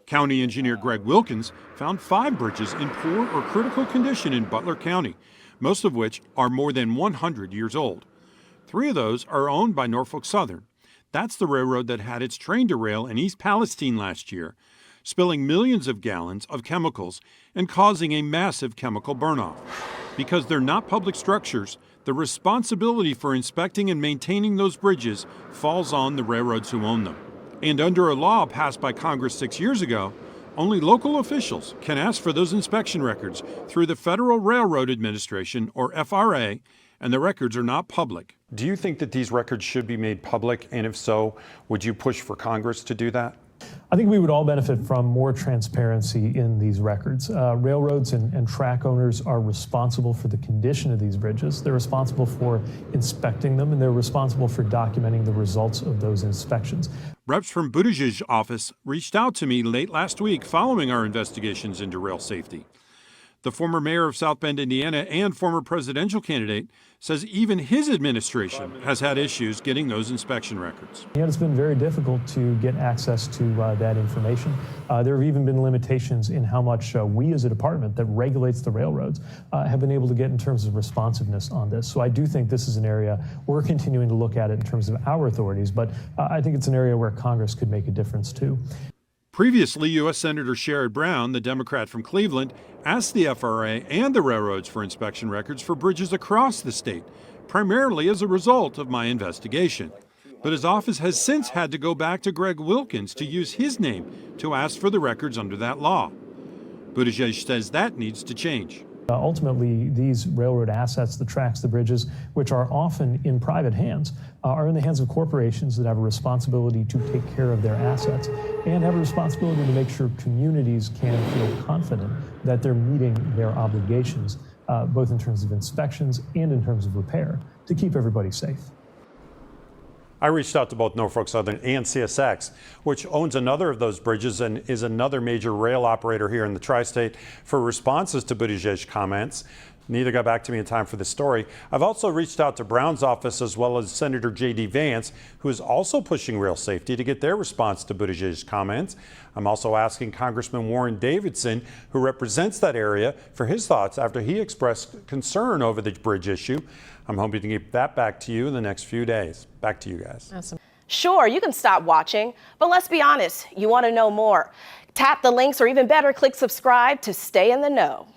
County engineer Greg Wilkins found 5 bridges in poor or critical condition in Butler County, most of which are more than 100 years old. 3 of those are owned by Norfolk Southern. That's the railroad that had its train derail in East Palestine last year, spilling millions of gallons of chemicals and causing a massive chemical burnoff. Because they're not public structures, the responsibility for inspecting and maintaining those bridges falls on the railroads who own them. And under a law passed by Congress 6 years ago, only local officials can ask for those inspection records through the Federal Railroad Administration, or FRA, and the records are not public. Do you think that these records should be made public? And if so, would you push for Congress to do that? I think we would all benefit from more transparency in these records. Railroads and track owners are responsible for the condition of these bridges. They're responsible for inspecting them, and they're responsible for documenting the results of those inspections. Reps from Buttigieg's office reached out to me late last week following our investigations into rail safety. The former mayor of South Bend, Indiana, and former presidential candidate says even his administration has had issues getting those inspection records. It's been very difficult to get access to that information. There have even been limitations in how much we as a department that regulates the railroads have been able to get in terms of responsiveness on this. So I do think this is an area we're continuing to look at it in terms of our authorities, but I think it's an area where Congress could make a difference too. Previously, U.S. Senator Sherrod Brown, the Democrat from Cleveland, asked the FRA and the railroads for inspection records for bridges across the state, primarily as a result of my investigation. But his office has since had to go back to Greg Wilkins to use his name to ask for the records under that law. Buttigieg says that needs to change. Ultimately, these railroad assets, the tracks, the bridges, which are often in private hands, are in the hands of corporations that have a responsibility to take care of their assets and have a responsibility to make sure communities can feel confident that they're meeting their obligations, both in terms of inspections and in terms of repair, to keep everybody safe. I reached out to both Norfolk Southern and CSX, which owns another of those bridges and is another major rail operator here in the tri-state, for responses to Buttigieg's comments. Neither got back to me in time for this story. I've also reached out to Brown's office as well as Senator J.D. Vance, who is also pushing rail safety, to get their response to Buttigieg's comments. I'm also asking Congressman Warren Davidson, who represents that area, for his thoughts after he expressed concern over the bridge issue. I'm hoping to get that back to you in the next few days. Back to you guys. Awesome. Sure, you can stop watching, but let's be honest, you want to know more. Tap the links, or even better, click subscribe to stay in the know.